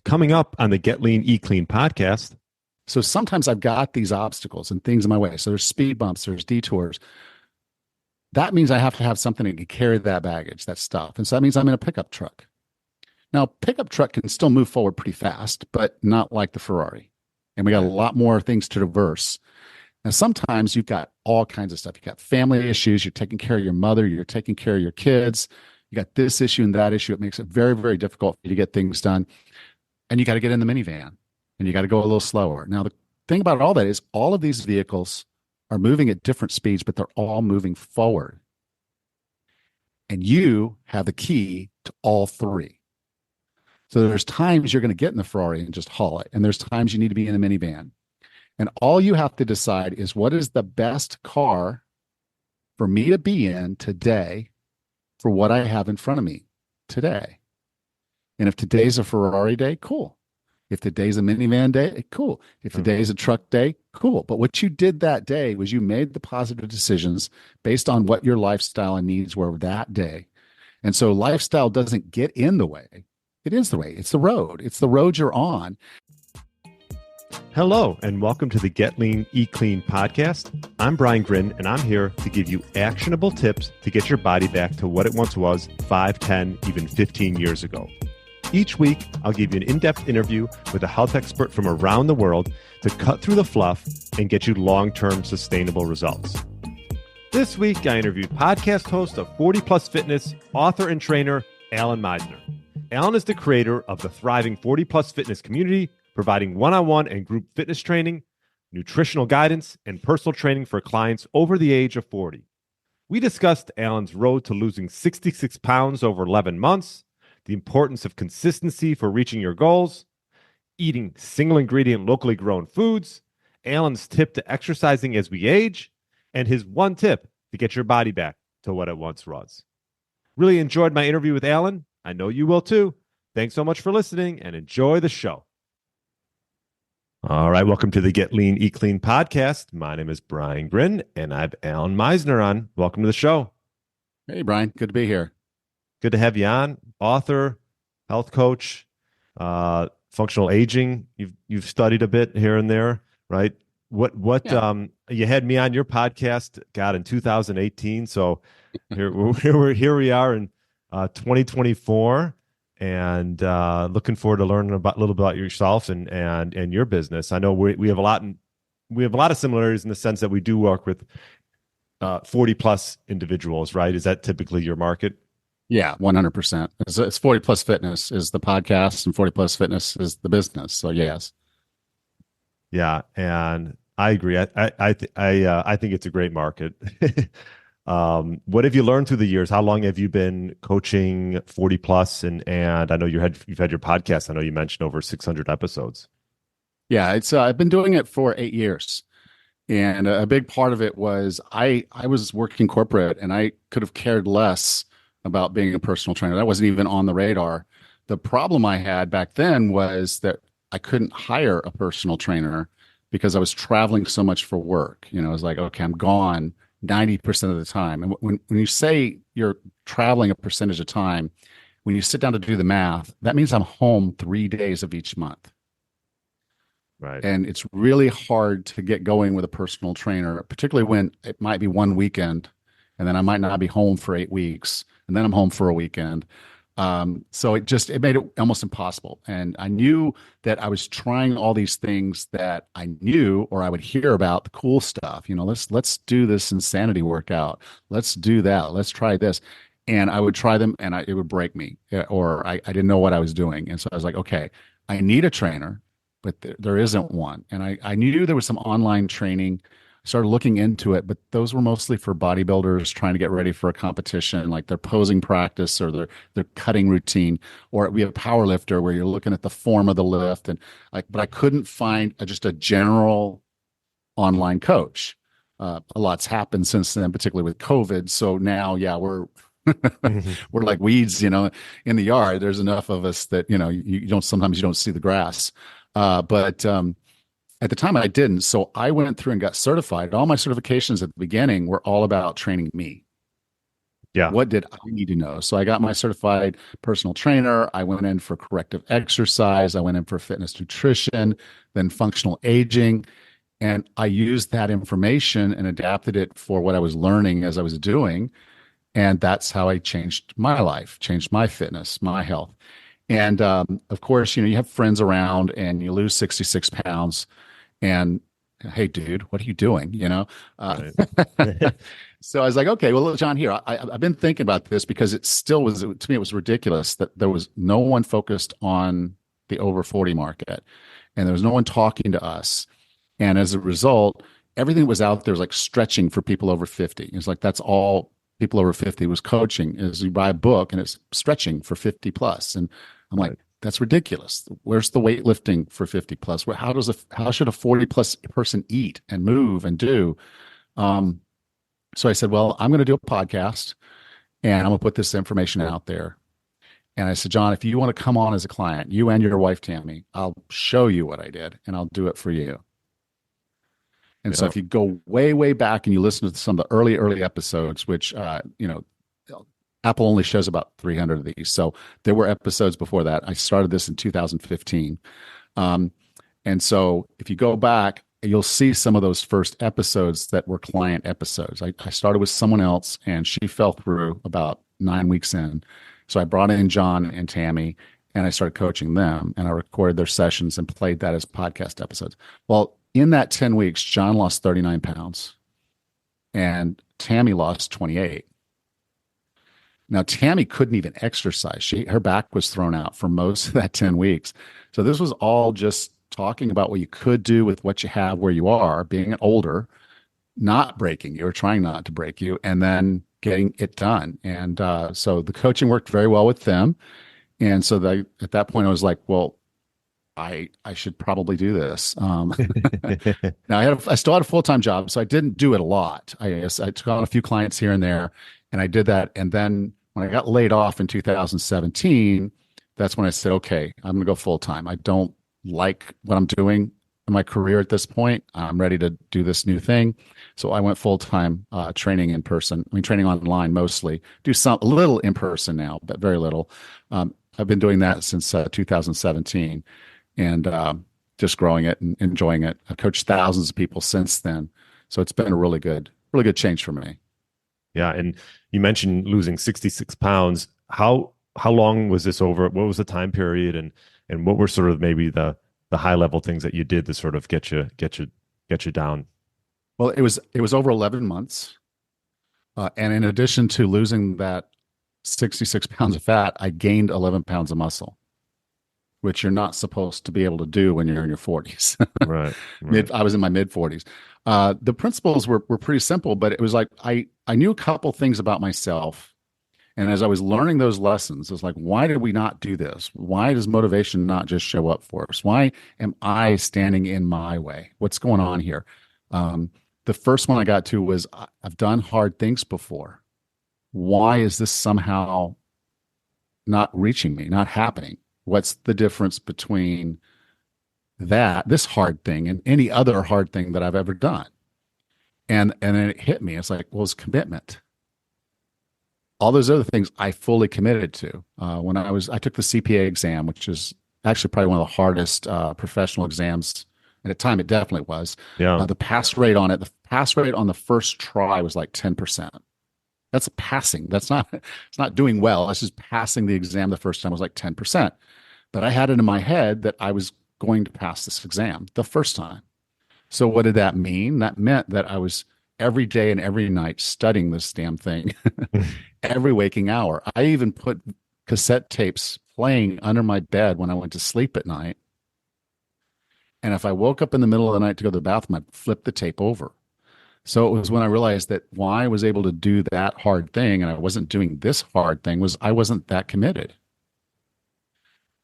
Coming up on the Get Lean, Eat Clean podcast. So sometimes I've got these obstacles and things in my way. So there's speed bumps, there's detours. That means I have to have something that can carry that baggage, that stuff. And so that means I'm in a pickup truck. Now, pickup truck can still move forward pretty fast, but not like the Ferrari. And we got a lot more things to traverse. Now, sometimes you've got all kinds of stuff. You got family issues. You're taking care of your mother. You're taking care of your kids. You got this issue and that issue. It makes it very, very difficult for you to get things done. And you got to get in the minivan and you got to go a little slower. Now, the thing about all that is all of these vehicles are moving at different speeds, but they're all moving forward. And you have the key to all three. So there's times you're going to get in the Ferrari and just haul it. And there's times you need to be in the minivan. And all you have to decide is what is the best car for me to be in today for what I have in front of me today. And if today's a Ferrari day, cool. If today's a minivan day, cool. If today's a truck day, cool. But what you did that day was you made the positive decisions based on what your lifestyle and needs were that day. And so lifestyle doesn't get in the way. It is the way. It's the road. It's the road you're on. Hello, and welcome to the Get Lean, Eat Clean podcast. I'm Brian Grin, and I'm here to give you actionable tips to get your body back to what it once was 5, 10, even 15 years ago. Each week, I'll give you an in-depth interview with a health expert from around the world to cut through the fluff and get you long-term sustainable results. This week, I interviewed podcast host of 40 Plus Fitness, author and trainer, Allan Misner. Allan is the creator of the thriving 40 Plus Fitness community, providing one-on-one and group fitness training, nutritional guidance, and personal training for clients over the age of 40. We discussed Allan's road to losing 66 pounds over 11 months, the importance of consistency for reaching your goals, eating single-ingredient, locally grown foods, Allan's tip to exercising as we age, and his one tip to get your body back to what it once was. Really enjoyed my interview with Allan. I know you will too. Thanks so much for listening and enjoy the show. All right, welcome to the Get Lean, Eat Clean podcast. My name is Brian Grin, and I have Allan Misner on. Welcome to the show. Hey, Brian. Good to be here. Good to have you on. Author, health coach, functional aging. You've studied a bit here and there, right? Yeah. You had me on your podcast, God, in 2018. So here we are in 2024. And looking forward to learning a little about yourself and your business. I know we have a lot of similarities in the sense that we do work with 40 plus individuals, right? Is that typically your market? Yeah, 100%. It's 40 Plus Fitness is the podcast, and 40 Plus Fitness is the business. So yes. Yeah, and I agree. I think it's a great market. What have you learned through the years? How long have you been coaching 40 plus? And I know you've had your podcast. I know you mentioned over 600 episodes. Yeah, it's I've been doing it for 8 years. And a big part of it was I was working corporate and I could have cared less about being a personal trainer. That wasn't even on the radar. The problem I had back then was that I couldn't hire a personal trainer because I was traveling so much for work. You know, I was like, okay, I'm gone 90% of the time. And when you say you're traveling a percentage of time, when you sit down to do the math, that means I'm home 3 days of each month. Right. And it's really hard to get going with a personal trainer, particularly when it might be one weekend and then I might not be home for 8 weeks and then I'm home for a weekend. So it made it almost impossible. And I knew that I was trying all these things that I knew, or I would hear about the cool stuff. You know, let's do this insanity workout. Let's do that. Let's try this. And I would try them and it would break me, or I didn't know what I was doing. And so I was like, okay, I need a trainer, but there isn't one. And I knew there was some online training. Started looking into it, but those were mostly for bodybuilders trying to get ready for a competition, like their posing practice or their cutting routine, or we have a power lifter where you're looking at the form of the lift, and but I couldn't find just a general online coach. A lot's happened since then, particularly with COVID. So now, yeah, we're we're like weeds, you know, in the yard. There's enough of us that sometimes you don't see the grass, but at the time, I didn't. So I went through and got certified. All my certifications at the beginning were all about training me. Yeah. What did I need to know? So I got my certified personal trainer. I went in for corrective exercise. I went in for fitness nutrition, then functional aging. And I used that information and adapted it for what I was learning as I was doing. And that's how I changed my life, changed my fitness, my health. And of course, you have friends around and you lose 66 pounds. And hey, dude, what are you doing? Right. So I was like, okay, well, John, here, I've been thinking about this because it still was, to me, it was ridiculous that there was no one focused on the over 40 market and there was no one talking to us. And as a result, everything that was out there was like stretching for people over 50. It's like that's all people over 50 was coaching is you buy a book and it's stretching for 50 plus. And I'm like, Right. that's ridiculous. Where's the weightlifting for 50 plus? How should a 40 plus person eat and move and do? Um, so I said, well, I'm going to do a podcast and I'm going to put this information out there. And I said, John, if you want to come on as a client, you and your wife, Tammy, I'll show you what I did and I'll do it for you. And so Yeah. if you go way, way back and you listen to some of the early episodes, which, Apple only shows about 300 of these. So there were episodes before that. I started this in 2015. Um, and so if you go back, you'll see some of those first episodes that were client episodes. I started with someone else and she fell through about 9 weeks in. So I brought in John and Tammy and I started coaching them and I recorded their sessions and played that as podcast episodes. Well, in that 10 weeks, John lost 39 pounds and Tammy lost 28. Now, Tammy couldn't even exercise. Her back was thrown out for most of that 10 weeks. So this was all just talking about what you could do with what you have where you are, being older, not breaking you or trying not to break you, and then getting it done. And so the coaching worked very well with them. And so at that point, I was like, well, I should probably do this. Now I still had a full-time job, so I didn't do it a lot. I took on a few clients here and there, and I did that. And then when I got laid off in 2017, that's when I said, okay, I'm going to go full-time. I don't like what I'm doing in my career at this point. I'm ready to do this new thing. So I went full-time training in person. I mean, training online mostly. Do a little in person now, but very little. I've been doing that since 2017 and just growing it and enjoying it. I've coached thousands of people since then. So it's been a really good change for me. Yeah. And you mentioned losing 66 pounds. How long was this over? What was the time period? And what were sort of maybe the high level things that you did to sort of get you down? Well, it was over 11 months. And in addition to losing that 66 pounds of fat, I gained 11 pounds of muscle, which you're not supposed to be able to do when you're in your 40s. Right. Right. I was in my mid 40s. The principles were pretty simple, but it was like I knew a couple things about myself. And as I was learning those lessons, it's like, why did we not do this? Why does motivation not just show up for us? Why am I standing in my way? What's going on here? The first one I got to was I've done hard things before. Why is this somehow not reaching me, not happening? What's the difference between this hard thing and any other hard thing that I've ever done? And then it hit me. It's like, well, it's commitment. All those other things I fully committed to. When I took the CPA exam, which is actually probably one of the hardest professional exams. At the time, it definitely was. Yeah. The pass rate on the first try was like 10%. That's passing. It's not doing well. That's just passing the exam the first time was like 10%. But I had it in my head that I was going to pass this exam the first time. So what did that mean? That meant that I was every day and every night studying this damn thing, every waking hour. I even put cassette tapes playing under my bed when I went to sleep at night. And if I woke up in the middle of the night to go to the bathroom, I'd flip the tape over. So it was when I realized that why I was able to do that hard thing and I wasn't doing this hard thing was I wasn't that committed.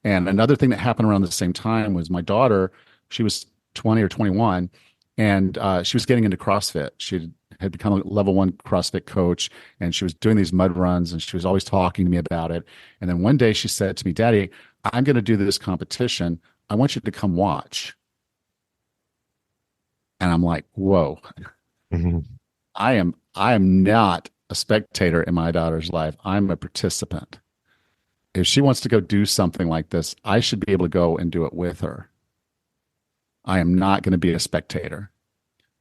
And another thing that happened around the same time was my daughter, she was 20 or 21, and she was getting into CrossFit. She had become a level 1 CrossFit coach, and she was doing these mud runs, and she was always talking to me about it. And then one day she said to me, Daddy, I'm going to do this competition. I want you to come watch. And I'm like, whoa. Mm-hmm. I am not a spectator in my daughter's life. I'm a participant. If she wants to go do something like this, I should be able to go and do it with her. I am not going to be a spectator.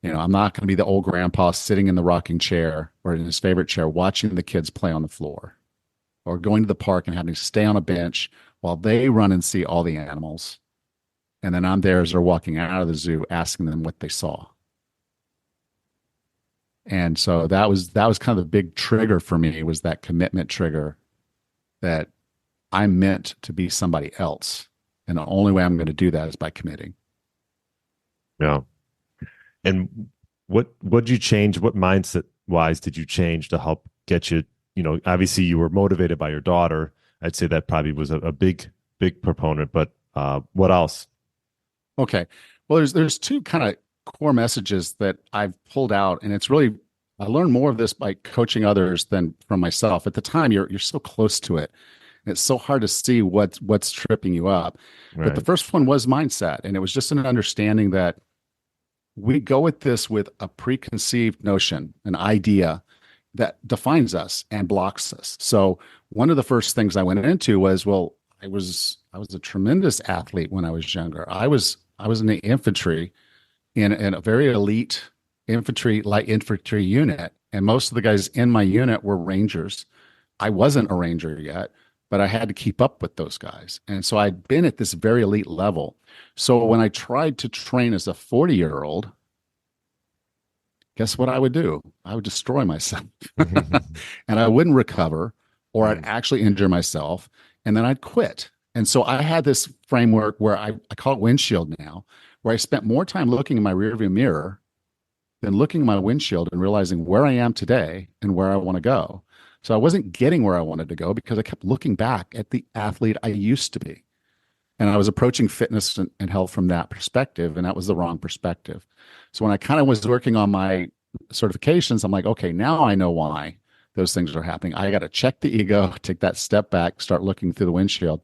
I'm not going to be the old grandpa sitting in the rocking chair or in his favorite chair watching the kids play on the floor or going to the park and having to stay on a bench while they run and see all the animals. And then I'm there as they're walking out of the zoo asking them what they saw. And so that was kind of the big trigger for me, was that commitment trigger, that I'm meant to be somebody else. And the only way I'm going to do that is by committing. Yeah. And what did you change? What mindset wise did you change to help get you, obviously you were motivated by your daughter. I'd say that probably was a big proponent, but what else? Okay. Well, there's two kind of core messages that I've pulled out, and it's really, I learned more of this by coaching others than from myself. At the time, you're so close to it. And it's so hard to see what's tripping you up. Right. But the first one was mindset, and it was just an understanding that we go at this with a preconceived notion, an idea that defines us and blocks us. So one of the first things I went into was, well, I was a tremendous athlete when I was younger. I was in the infantry in a very elite light infantry unit, and most of the guys in my unit were Rangers. I wasn't a Ranger yet, but I had to keep up with those guys. And so I'd been at this very elite level. So when I tried to train as a 40-year-old, guess what I would do? I would destroy myself and I wouldn't recover, or I'd actually injure myself, and then I'd quit. And so I had this framework where I call it windshield now, where I spent more time looking in my rearview mirror than looking at my windshield and realizing where I am today and where I want to go. So I wasn't getting where I wanted to go because I kept looking back at the athlete I used to be. And I was approaching fitness and health from that perspective, and that was the wrong perspective. So when I kind of was working on my certifications, I'm like, okay, now I know why those things are happening. I got to check the ego, take that step back, start looking through the windshield.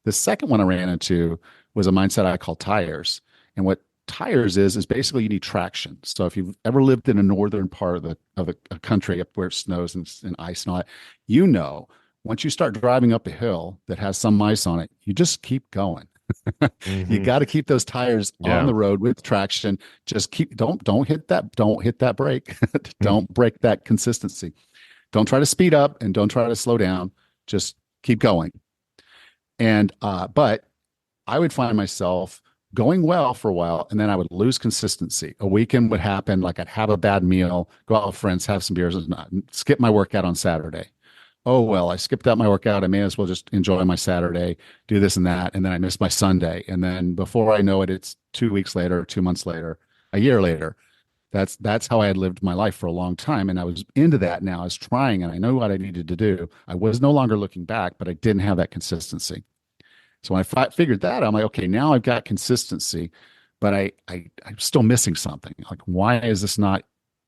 The second one I ran into was a mindset I call tires. And what tires is basically you need traction. So if you've ever lived in a northern part of a country up where it snows and ice and all that, once you start driving up a hill that has some ice on it, you just keep going. You got to keep those tires on the road with traction. Just don't hit that brake. Don't break that consistency. Don't try to speed up and don't try to slow down. Just keep going. And but I would find myself going well for a while, and then I would lose consistency. A weekend would happen, like I'd have a bad meal, go out with friends, have some beers, and skip my workout on Saturday. Oh, well, I skipped out my workout. I may as well just enjoy my Saturday, do this and that. And then I miss my Sunday. And then before I know it, it's 2 weeks later, 2 months later, a year later. That's how I had lived my life for a long time. And I was into that now. I was trying, and I know what I needed to do. I was no longer looking back, but I didn't have that consistency. So when I figured that, I'm like, okay, now I've got consistency, but I'm still missing something. Like, why is this not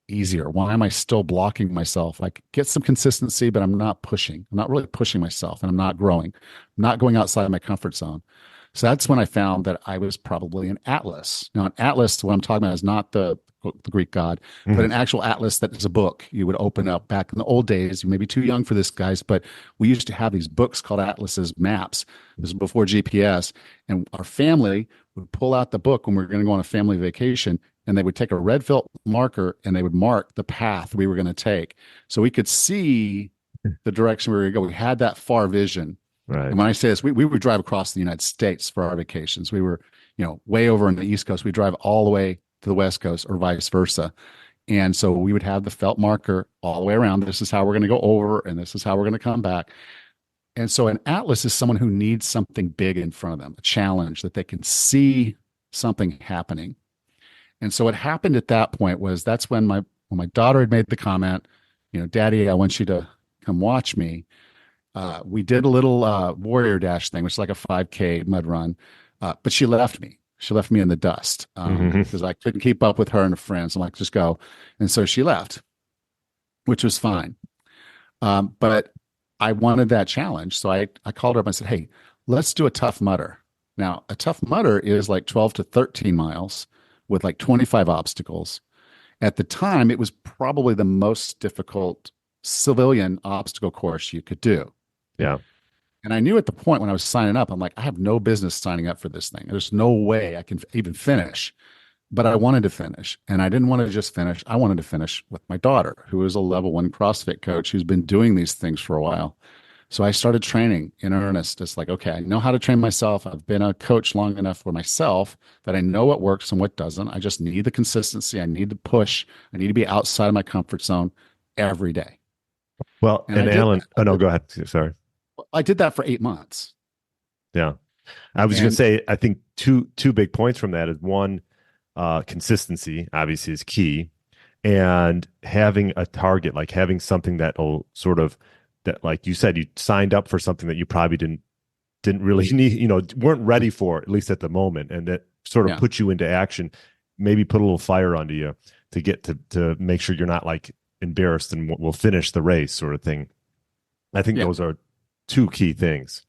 easier? Why am I still blocking myself? I get some consistency, but I'm not pushing. I'm not really pushing myself, and I'm not growing. I'm not going outside my comfort zone. So that's when I found that I was probably an Atlas. Now, an Atlas, what I'm talking about is not the Greek god, but an actual atlas that is a book you would open up. Back in the old days, you may be too young for this, guys, but we used to have these books called atlases, maps. This was before GPS, and our family would pull out the book when we were going to go on a family vacation, and they would take a red felt marker and they would mark the path we were going to take, so we could see the direction we were going to go. We had that far vision. Right. And when I say this, we would drive across the United States for our vacations. We were, way over on the East Coast. We drive all the way to the West Coast or vice versa. And so we would have the felt marker all the way around. This is how we're going to go over, and this is how we're going to come back. And so an atlas is someone who needs something big in front of them, a challenge that they can see something happening. And so what happened at that point was that's when my daughter had made the comment, Daddy, I want you to come watch me. We did a little warrior dash thing, which is like a 5K mud run, but she left me. She left me in the dust because I couldn't keep up with her and her friends. I'm like, just go. And so she left, which was fine. But I wanted that challenge. So I called her up and I said, hey, let's do a Tough Mudder. Now, a Tough Mudder is like 12 to 13 miles with like 25 obstacles. At the time, it was probably the most difficult civilian obstacle course you could do. Yeah. And I knew at the point when I was signing up, I'm like, I have no business signing up for this thing. There's no way I can even finish. But I wanted to finish. And I didn't want to just finish. I wanted to finish with my daughter, who is a level one CrossFit coach who's been doing these things for a while. So I started training in earnest. It's like, okay, I know how to train myself. I've been a coach long enough for myself that I know what works and what doesn't. I just need the consistency. I need to push. I need to be outside of my comfort zone every day. Well, And I and did Alan, that. oh no, go ahead. Sorry. I did that for 8 months. Yeah. I was going to And say, I think two big points from that is one, consistency obviously is key, and having a target, like having something that'll sort of that, like you said, you signed up for something that you probably didn't really need, weren't ready for, at least at the moment, and that sort of yeah, put you into action, maybe put a little fire under you to get to make sure you're not like embarrassed and will finish the race sort of thing. I think yeah. those are two key things.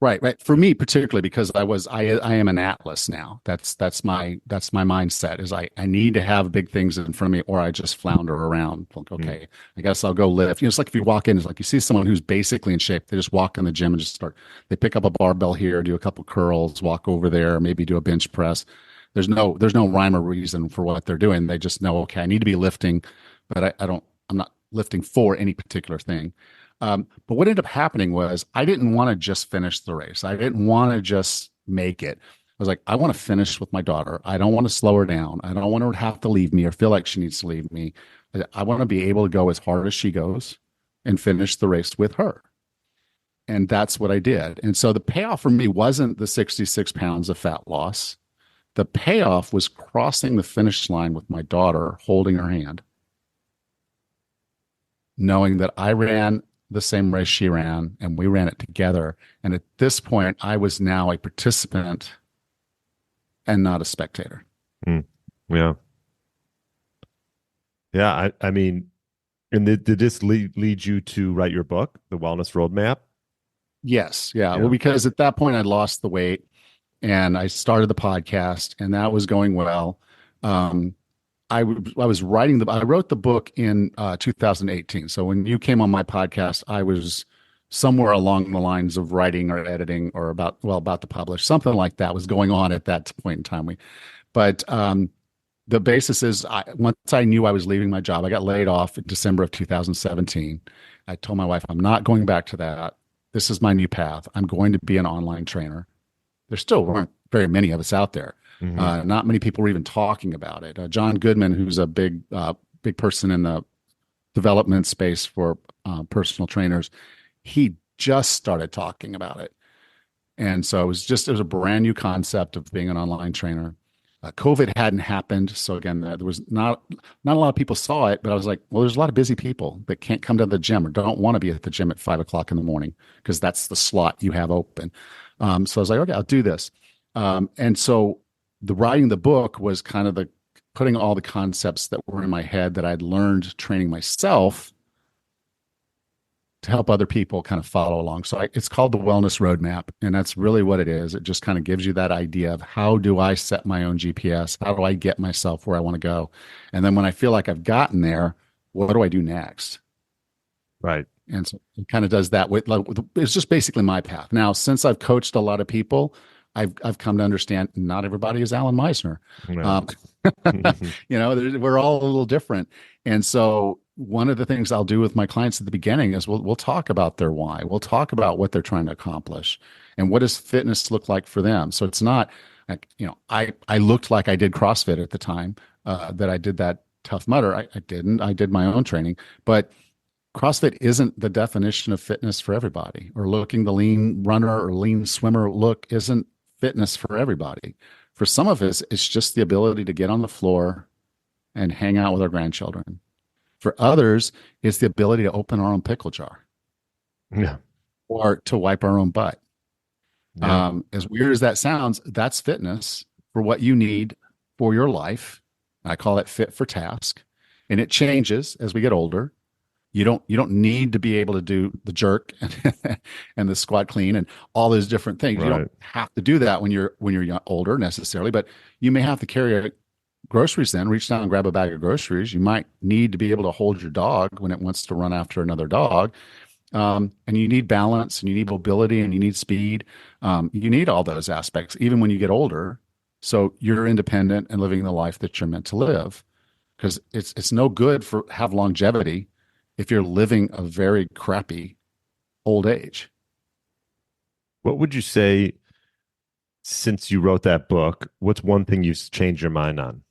Right, right. For me particularly, because I am an atlas now. That's my mindset is I need to have big things in front of me or I just flounder around. Like, Mm. okay, I guess I'll go lift. It's like if you walk in, it's like you see someone who's basically in shape. They just walk in the gym and just start. They pick up a barbell here, do a couple curls, walk over there, maybe do a bench press. There's no rhyme or reason for what they're doing. They just know, okay, I need to be lifting, but I'm not lifting for any particular thing. But what ended up happening was I didn't want to just finish the race. I didn't want to just make it. I was like, I want to finish with my daughter. I don't want to slow her down. I don't want her to have to leave me or feel like she needs to leave me. I want to be able to go as hard as she goes and finish the race with her. And that's what I did. And so the payoff for me wasn't the 66 pounds of fat loss. The payoff was crossing the finish line with my daughter, holding her hand, knowing that I ran the same race she ran and we ran it together. And at this point, I was now a participant and not a spectator. Mm. Yeah. Yeah. I mean, and did this lead you to write your book, The Wellness Roadmap? Yes. Yeah. Well, Yeah. because at that point, I lost the weight and I started the podcast and that was going well. Um, I was I wrote the book in 2018. So when you came on my podcast, I was somewhere along the lines of writing or editing or about to publish, something like that was going on at that point in time. But the basis is once I knew I was leaving my job, I got laid off in December of 2017. I told my wife, I'm not going back to that. This is my new path. I'm going to be an online trainer. There still weren't very many of us out there. Hmm. Not many people were even talking about it. John Goodman, who's a big person in the development space for personal trainers, he just started talking about it. And so it was a brand new concept of being an online trainer. COVID hadn't happened, so again, there was not a lot of people saw it. But I was like, well, there's a lot of busy people that can't come to the gym or don't want to be at the gym at 5 o'clock in the morning because that's the slot you have open. So I was like, okay, I'll do this. And so the writing the book was kind of the putting all the concepts that were in my head that I'd learned training myself to help other people kind of follow along. So it's called the Wellness Roadmap, and that's really what it is. It just kind of gives you that idea of how do I set my own GPS? How do I get myself where I want to go? And then when I feel like I've gotten there, what do I do next? Right. And so it kind of does that it's just basically my path. Now, since I've coached a lot of people, I've come to understand not everybody is Allan Misner. Yeah. Um, we're all a little different. And so one of the things I'll do with my clients at the beginning is we'll talk about their why. We'll talk about what they're trying to accomplish and what does fitness look like for them. So it's not like, I looked like I did CrossFit at the time that I did that Tough Mudder. I didn't. I did my own training, but CrossFit isn't the definition of fitness for everybody, or looking the lean runner or lean swimmer look isn't fitness for everybody. For some of us, it's just the ability to get on the floor and hang out with our grandchildren. For others, it's the ability to open our own pickle jar Yeah. or to wipe our own butt. Yeah. As weird as that sounds, that's fitness for what you need for your life. I call it fit for task. And it changes as we get older. You don't need to be able to do the jerk and the squat clean and all those different things. You Right. don't have to do that when you're older necessarily, but you may have to carry groceries, then reach down and grab a bag of groceries. You might need to be able to hold your dog when it wants to run after another dog. And you need balance and you need mobility and you need speed. You need all those aspects, even when you get older. So you're independent and living the life that you're meant to live. Because it's no good for have longevity if you're living a very crappy old age. What would you say since you wrote that book? What's one thing you changed your mind on?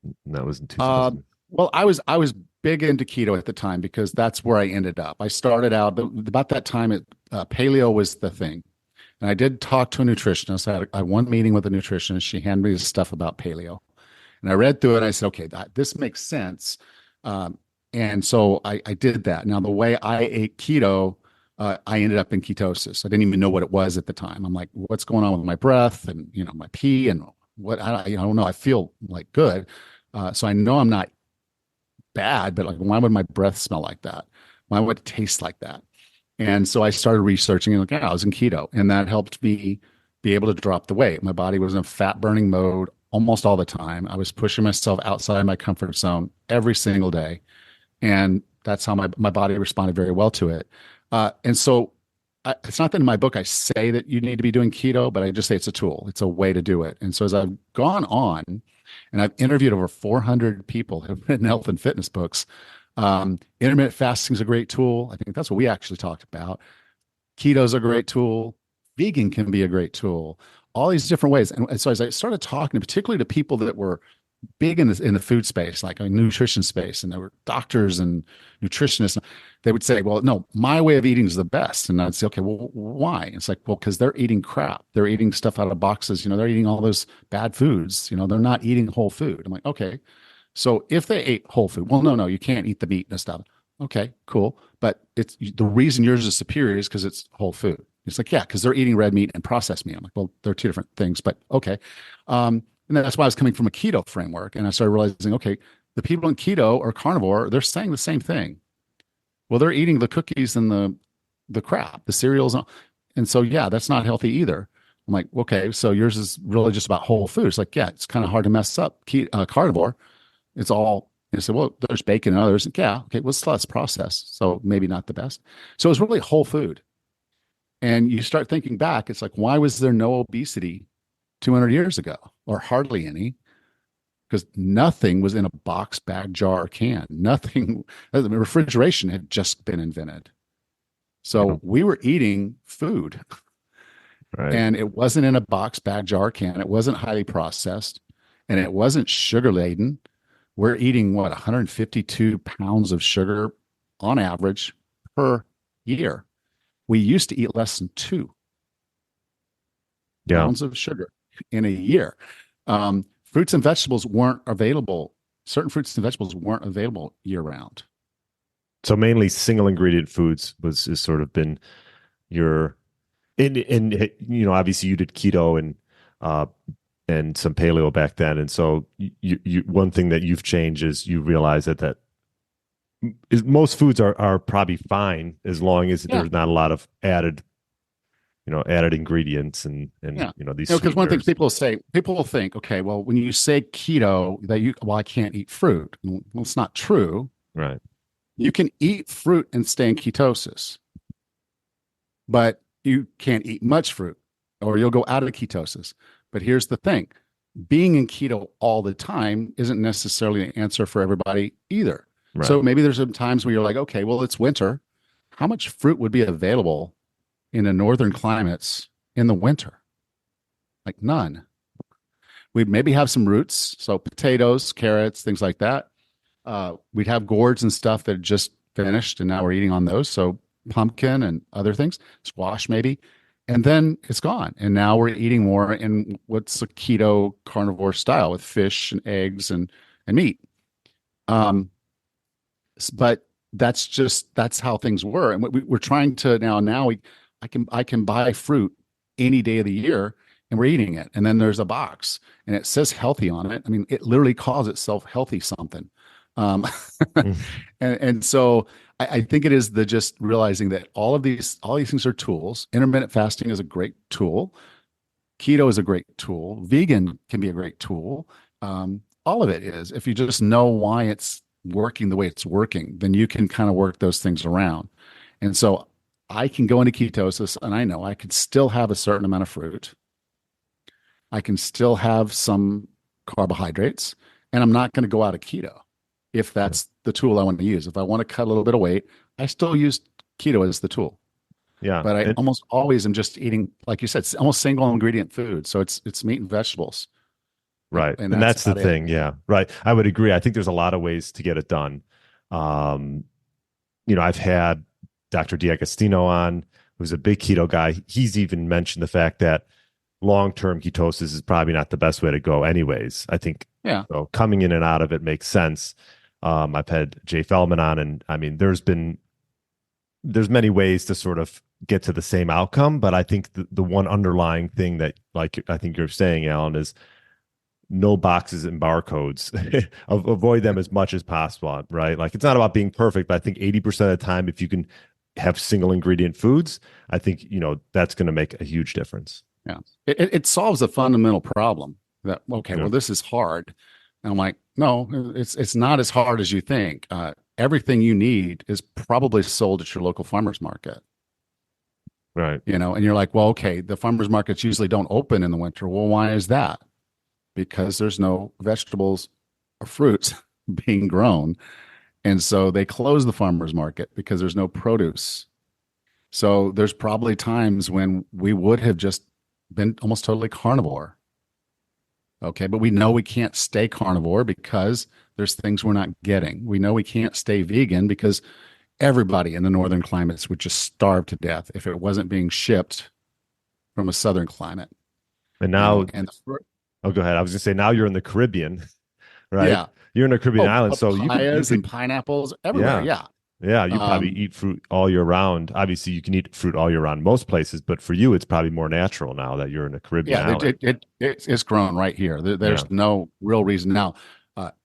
And that was in Uh, 2000. well, I was big into keto at the time because that's where I ended up. I started out about that time. Paleo was the thing, and I did talk to a nutritionist. I had one meeting with a nutritionist. She handed me this stuff about paleo, and I read through it. And I said, okay, this makes sense. Um, and so I did that. Now, the way I ate keto, I ended up in ketosis. I didn't even know what it was at the time. I'm like, what's going on with my breath and my pee and what I don't know. I feel like good. So I know I'm not bad, but like, why would my breath smell like that? Why would it taste like that? And so I started researching and like, yeah, I was in keto, and that helped me be able to drop the weight. My body was in fat burning mode almost all the time. I was pushing myself outside my comfort zone every single day. And that's how my body responded very well to it. And so it's not that in my book I say that you need to be doing keto, but I just say it's a tool. It's a way to do it. And so as I've gone on and I've interviewed over 400 people who've written health and fitness books, intermittent fasting is a great tool. I think that's what we actually talked about. Keto is a great tool. Vegan can be a great tool. All these different ways. And so as I started talking, particularly to people that were big in the food space, like a nutrition space, and there were doctors and nutritionists. They would say, "Well, no, my way of eating is the best." And I'd say, "Okay, well, why?" It's like, well, because they're eating crap. They're eating stuff out of boxes. They're eating all those bad foods. They're not eating whole food. I'm like, okay, so if they ate whole food, well, no, you can't eat the meat and stuff. Okay, cool, but it's the reason yours is superior is because it's whole food. It's like, yeah, because they're eating red meat and processed meat. I'm like, well, they're two different things, but okay. And that's why I was coming from a keto framework. And I started realizing, okay, the people in keto or carnivore, they're saying the same thing. Well, they're eating the cookies and the crap, the cereals. And so, yeah, that's not healthy either. I'm like, okay, so yours is really just about whole food. It's like, yeah, it's kind of hard to mess up carnivore. It's all, you say, well, there's bacon and others. Yeah, okay, well, it's less processed. So maybe not the best. So it's really whole food. And you start thinking back, it's like, why was there no obesity 200 years ago or hardly any? Because nothing was in a box, bag, jar, or can. Nothing, refrigeration had just been invented. Yeah, So we were eating food, right. and it wasn't in a box, bag, jar, can. It wasn't highly processed, and it wasn't sugar laden. We're eating what, 152 pounds of sugar on average per year. We used to eat less than 2 Yeah. pounds of sugar in a year. Fruits and vegetables weren't available. Certain fruits and vegetables weren't available year round. So mainly single ingredient foods is sort of been your and obviously you did keto uh and some paleo back then, and so you one thing that you've changed is you realize that most foods are probably fine as long as Yeah, there's not a lot of added ingredients and yeah. these Because one thing sweeteners. people will think, okay, well, when you say keto, well, I can't eat fruit. Well, it's not true. Right. You can eat fruit and stay in ketosis, but you can't eat much fruit or you'll go out of ketosis. But here's the thing, being in keto all the time isn't necessarily an answer for everybody either. Right. So maybe there's some times where you're like, okay, well, it's winter. How much fruit would be available in the northern climates in the winter? Like none. We'd maybe have some roots, so potatoes, carrots, things like that. We'd have gourds and stuff that had just finished, and now we're eating on those. So pumpkin and other things, squash maybe, and then it's gone. And now we're eating more in what's a keto carnivore style with fish and eggs and meat. Um, but that's how things were, and we're trying to now I can buy fruit any day of the year, and we're eating it, and then there's a box and it says healthy on it. I mean, it literally calls itself healthy something. um Mm. and so I think it is the just realizing that all these things are tools. Intermittent fasting is a great tool. Keto is a great tool. Vegan can be a great tool. all of it is. If you just know why it's working the way it's working, then you can kind of work those things around. And so I can go into ketosis and I know I could still have a certain amount of fruit. I can still have some carbohydrates, and I'm not going to go out of keto if Yeah. that's the tool I want to use. If I want to cut a little bit of weight, I still use keto as the tool. Yeah. But I And almost always am just eating, like you said, it's almost single ingredient food. So it's meat and vegetables, right. and And that's that's the about it. thing. Yeah. Right. I would agree. I think there's a lot of ways to get it done. Um, I've had Dr. D'Agostino on, who's a big keto guy. He's even mentioned the fact that long-term ketosis is probably not the best way to go anyways. I think Yeah. coming in and out of it makes sense. I've had Jay Feldman on, and I mean, there's many ways to sort of get to the same outcome, but I think the one underlying thing that, like I think you're saying, Alan, is no boxes and barcodes. Avoid them as much as possible, right? Like, it's not about being perfect, but I think 80% of the time, if you can have single ingredient foods, I think, that's going to make a huge difference. Yeah. It solves a fundamental problem that, okay, Yeah. well, this is hard. And I'm like, no, it's not as hard as you think. Everything you need is probably sold at your local farmer's market, Right. and you're like, well, okay, the farmer's markets usually don't open in the winter. Well, why is that? Because there's no vegetables or fruits being grown. And so they close the farmer's market because there's no produce. So there's probably times when we would have just been almost totally carnivore. Okay. But we know we can't stay carnivore because there's things we're not getting. We know we can't stay vegan because everybody in the northern climates would just starve to death if it wasn't being shipped from a southern climate, And now, and oh, go ahead. I was going to say, now you're in the Caribbean, right? yeah. You're in the Caribbean Oh, island, so you papayas and could, pineapples everywhere. yeah, Yeah. yeah, you probably Um, eat fruit all year round. Obviously, you can eat fruit all year round most places, but for you, it's probably more natural now that you're in a Caribbean Yeah, island. it's grown right here. Yeah, There's no real reason now.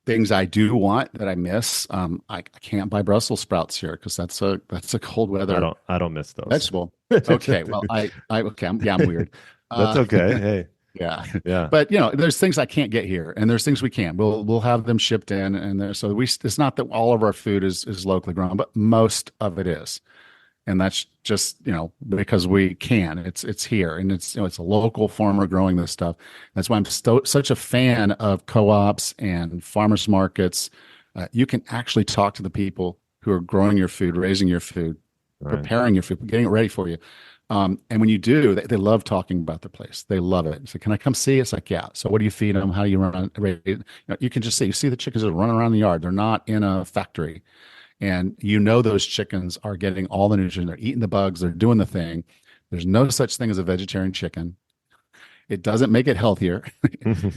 Things I do want that I miss. I can't buy Brussels sprouts here because that's a cold weather I don't miss those. vegetable. Okay, well I okay, I'm weird. That's Uh, okay. Hey, yeah, yeah, but there's things I can't get here, and there's things we can. We'll have them shipped in, and there, so we. It's not that all of our food is locally grown, but most of it is. And that's just because we can. It's here, and it's a local farmer growing this stuff. That's why I'm such a fan of co-ops and farmers markets. You can actually talk to the people who are growing your food, raising your food, right. preparing your food, getting it ready for you. And when you do, they love talking about their place. They love it. So, can I come see? It's like, yeah. So, what do you feed them? How do you run? You can just see. You see the chickens are running around the yard. They're not in a factory, and those chickens are getting all the nutrients. They're eating the bugs. They're doing the thing. There's no such thing as a vegetarian chicken. It doesn't make it healthier.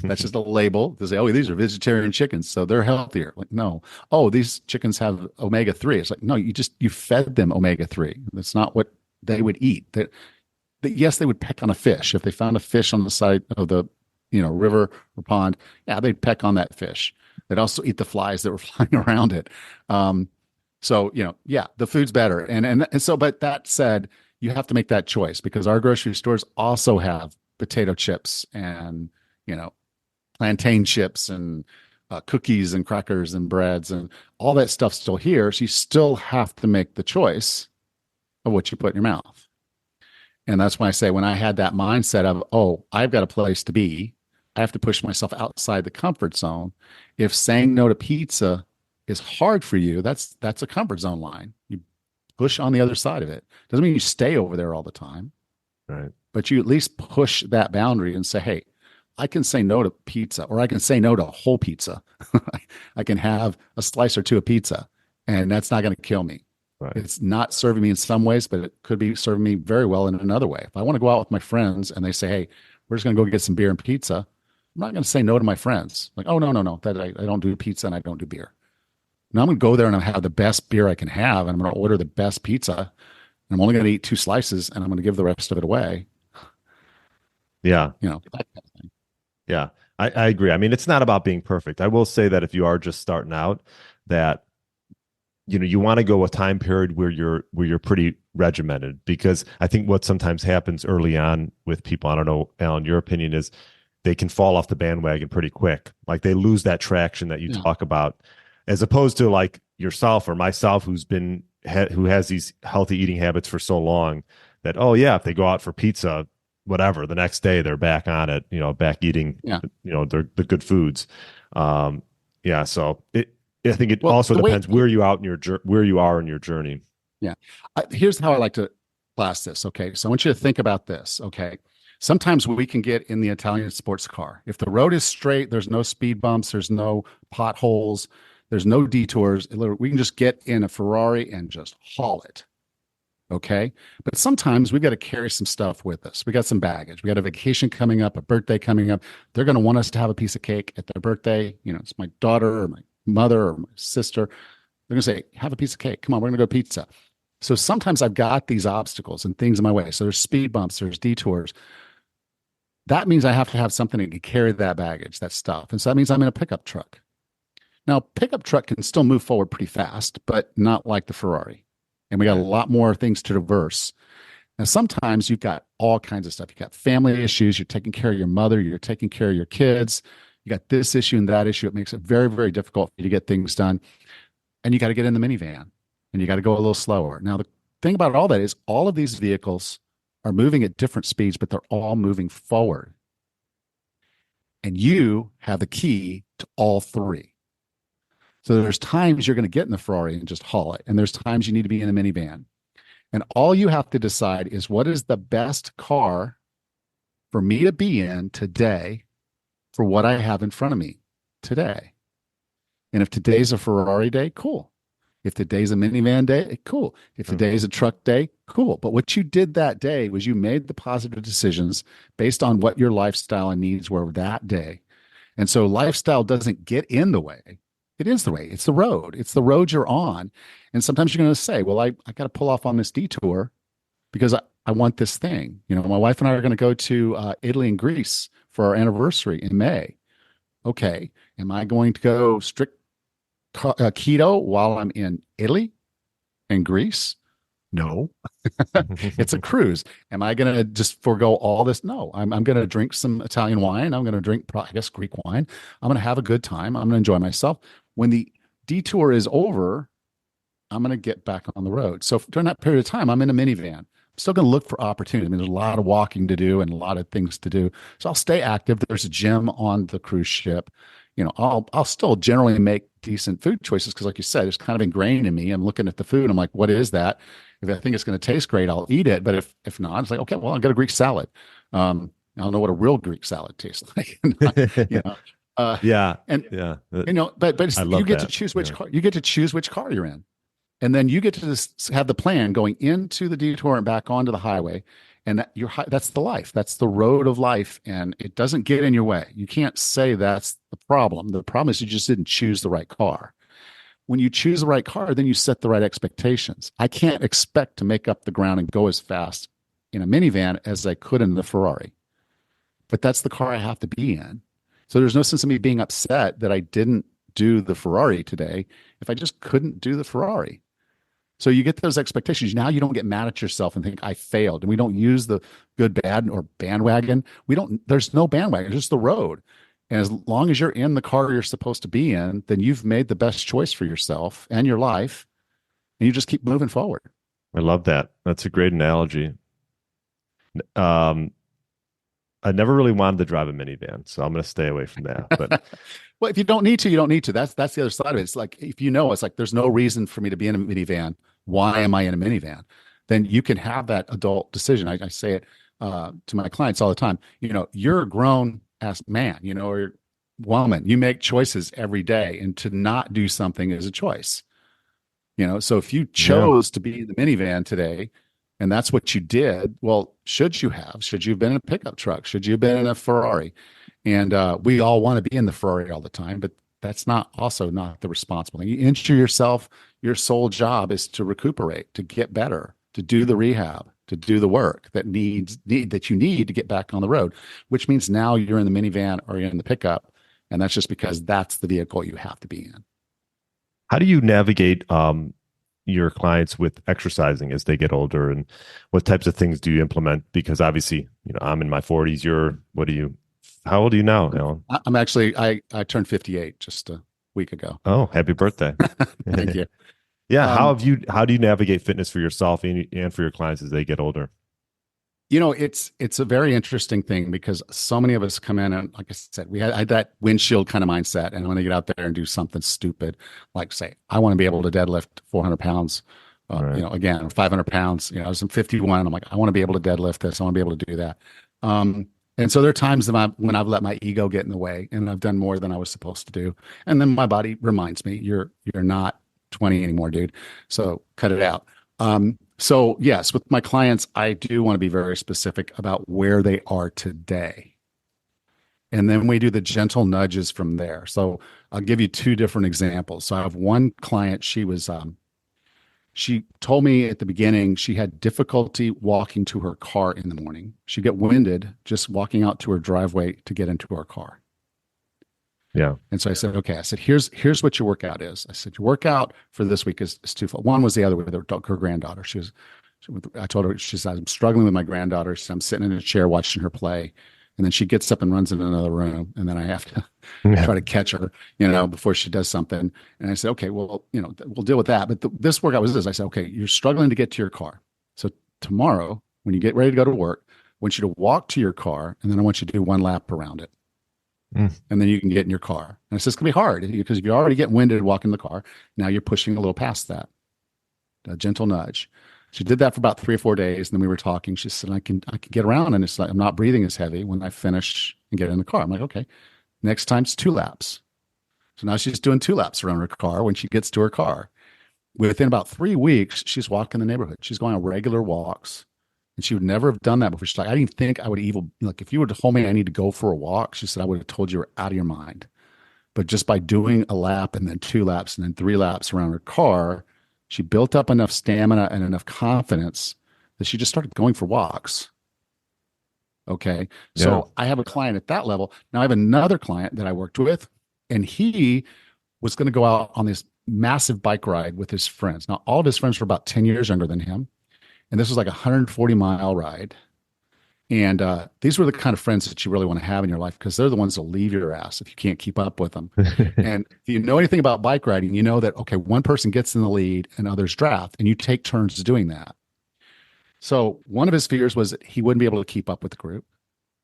That's just a label to say, oh, these are vegetarian chickens, so they're healthier. Like, no. Oh, these chickens have omega-3. It's like, no, you fed them omega-3. That's not what they would eat. Yes, they would peck on a fish. If they found a fish on the side of the river or pond, yeah, they'd peck on that fish. They'd also eat the flies that were flying around it. So, yeah, the food's better. And so, but that said, you have to make that choice because our grocery stores also have potato chips and, plantain chips and cookies and crackers and breads and all that stuff's still here. So you still have to make the choice of what you put in your mouth. And that's why I say when I had that mindset of, oh, I've got a place to be, I have to push myself outside the comfort zone. If saying no to pizza is hard for you, that's a comfort zone line. You push on the other side of it. Doesn't mean you stay over there all the time, Right. but you at least push that boundary and say, hey, I can say no to pizza, or I can say no to whole pizza. I can have a slice or two of pizza, and that's not going to kill me. Right. It's not serving me in some ways, but it could be serving me very well in another way. If I want to go out with my friends and they say, hey, we're just going to go get some beer and pizza, I'm not going to say no to my friends. Like, oh, no, no, no, that I don't do pizza and I don't do beer. Now I'm going to go there and I'll have the best beer I can have, and I'm going to order the best pizza. And I'm only going to eat 2 slices, and I'm going to give the rest of it away. Yeah. That kind of thing. Yeah. I agree. I mean, it's not about being perfect. I will say that if you are just starting out, that you want to go a time period where you're pretty regimented, because I think what sometimes happens early on with people, I don't know, Alan, your opinion is they can fall off the bandwagon pretty quick. Like they lose that traction that you Yeah. talk about, as opposed to like yourself or myself, who has these healthy eating habits for so long that, oh yeah, if they go out for pizza, whatever, the next day they're back on it, back eating, Yeah. the good foods. Yeah. So I think it Well, also the way, depends where where you are in your journey. yeah. Here's how I like to class this. Okay. So I want you to think about this. Okay. Sometimes we can get in the Italian sports car. If the road is straight, there's no speed bumps, there's no potholes, there's no detours. We can just get in a Ferrari and just haul it. Okay. But sometimes we've got to carry some stuff with us. We got some baggage. We got a vacation coming up, a birthday coming up. They're going to want us to have a piece of cake at their birthday. It's my daughter or my mother or my sister. They're going to say, have a piece of cake. Come on, we're going to go pizza. So sometimes I've got these obstacles and things in my way. So there's speed bumps, there's detours. That means I have to have something that can carry that baggage, that stuff. And so that means I'm in a pickup truck. Now, pickup truck can still move forward pretty fast, but not like the Ferrari. And we got a lot more things to traverse. Now, sometimes you've got all kinds of stuff. You got family issues. You're taking care of your mother. You're taking care of your kids. You got this issue and that issue. It makes it very, very difficult for you to get things done. And you got to get in the minivan and you got to go a little slower. Now, the thing about all that is all of these vehicles are moving at different speeds, but they're all moving forward. And you have the key to all three. So there's times you're going to get in the Ferrari and just haul it. And there's times you need to be in a minivan. And all you have to decide is what is the best car for me to be in today for what I have in front of me today. And if today's a Ferrari day, cool. If today's a minivan day, cool. If today's a truck day, cool. But what you did that day was you made the positive decisions based on what your lifestyle and needs were that day. And so lifestyle doesn't get in the way. It is the way. It's the road. It's the road you're on. And sometimes you're going to say, well, I got to pull off on this detour because I want this thing. My wife and I are going to go to Italy and Greece for our anniversary in May. Okay. Am I going to go strict keto while I'm in Italy and Greece? No. It's a cruise. Am I going to just forego all this? No. I'm going to drink some Italian wine. I'm going to drink, I guess, Greek wine. I'm going to have a good time. I'm going to enjoy myself. When the detour is over, I'm going to get back on the road. So during that period of time, I'm in a minivan. I'm still going to look for opportunity. I mean, there's a lot of walking to do and a lot of things to do. So I'll stay active. There's a gym on the cruise ship. I'll still generally make decent food choices because, like you said, it's kind of ingrained in me. I'm looking at the food. I'm like, what is that? If I think it's going to taste great, I'll eat it. But if not, it's like, okay, well, I'll get a Greek salad. I don't know what a real Greek salad tastes like. Yeah. And yeah. but you get to choose which car. You get to choose which car you're in, and then you get to just have the plan going into the detour and back onto the highway. And that's the life. That's the road of life, and it doesn't get in your way. You can't say that's the problem. The problem is you just didn't choose the right car. When you choose the right car, then you set the right expectations. I can't expect to make up the ground and go as fast in a minivan as I could in the Ferrari, but that's the car I have to be in. So there's no sense in me being upset that I didn't do the Ferrari today if I just couldn't do the Ferrari. So you get those expectations. Now you don't get mad at yourself and think I failed. And we don't use the good, bad, or bandwagon. There's no bandwagon, it's just the road. And as long as you're in the car you're supposed to be in, then you've made the best choice for yourself and your life. And you just keep moving forward. I love that. That's a great analogy. I never really wanted to drive a minivan, so I'm going to stay away from that. But well, if you don't need to, you don't need to. That's the other side of it. It's like it's like there's no reason for me to be in a minivan. Why am I in a minivan? Then you can have that adult decision. I say it to my clients all the time. You're a grown ass man, or woman. You make choices every day, and to not do something is a choice. So if you chose to be in the minivan today, and that's what you did, well, should you have? Should you have been in a pickup truck? Should you have been in a Ferrari? And we all want to be in the Ferrari all the time, but that's not the responsible thing. You injure yourself. Your sole job is to recuperate, to get better, to do the rehab, to do the work that you need to get back on the road, which means now you're in the minivan or you're in the pickup. And that's just because that's the vehicle you have to be in. How do you navigate your clients with exercising as they get older, and what types of things do you implement? Because obviously, I'm in my 40s. What are you, How old are you now, Alan? I'm actually I turned 58 just a week ago. Oh, happy birthday. Thank you. Yeah, Um, how do you navigate fitness for yourself and for your clients as they get older? it's a very interesting thing because so many of us come in and, like I said, I had that windshield kind of mindset, and when they get out there and do something stupid, like say, I want to be able to deadlift 400 pounds, Right. again, or 500 pounds. I was 51. I'm like, I want to be able to deadlift this. I want to be able to do that. And so there are times that when I've let my ego get in the way and I've done more than I was supposed to do, and then my body reminds me, you're not 20 anymore, dude. So cut it out. So yes, with my clients, I do want to be very specific about where they are today. And then we do the gentle nudges from there. So I'll give you two different examples. So I have one client, she told me at the beginning she had difficulty walking to her car in the morning. She'd get winded just walking out to her driveway to get into her car. Yeah. And so I said, okay, I said, here's what your workout is. I said, your workout for this week is twofold. One was the other with her granddaughter. I told her, she said, I'm struggling with my granddaughter. She said, I'm sitting in a chair watching her play. And then she gets up and runs in another room. And then I have to Yeah. try to catch her, before she does something. And I said, okay, well, we'll deal with that. But this workout was this. I said, okay, you're struggling to get to your car. So tomorrow, when you get ready to go to work, I want you to walk to your car. And then I want you to do one lap around it. Mm. And then you can get in your car. And it's just going to be hard because if you're already getting winded walking the car, now you're pushing a little past that, a gentle nudge. She did that for about 3 or 4 days. And then we were talking. She said, I can get around. And it's like, I'm not breathing as heavy when I finish and get in the car. I'm like, okay, next time it's 2 laps. So now she's doing 2 laps around her car when she gets to her car. Within about 3 weeks, she's walking the neighborhood. She's going on regular walks. And she would never have done that before. She's like, I didn't think I would even, like, if you would have told me I need to go for a walk, she said, I would have told you you're out of your mind. But just by doing a lap and then 2 laps and then 3 laps around her car, she built up enough stamina and enough confidence that she just started going for walks. Okay. Yeah. So I have a client at that level. Now I have another client that I worked with, and he was going to go out on this massive bike ride with his friends. Now, all of his friends were about 10 years younger than him. And this was like a 140-mile ride. And these were the kind of friends that you really want to have in your life because they're the ones that will leave your ass if you can't keep up with them. And if you know anything about bike riding, you know that, okay, one person gets in the lead and others draft, and you take turns doing that. So one of his fears was that he wouldn't be able to keep up with the group.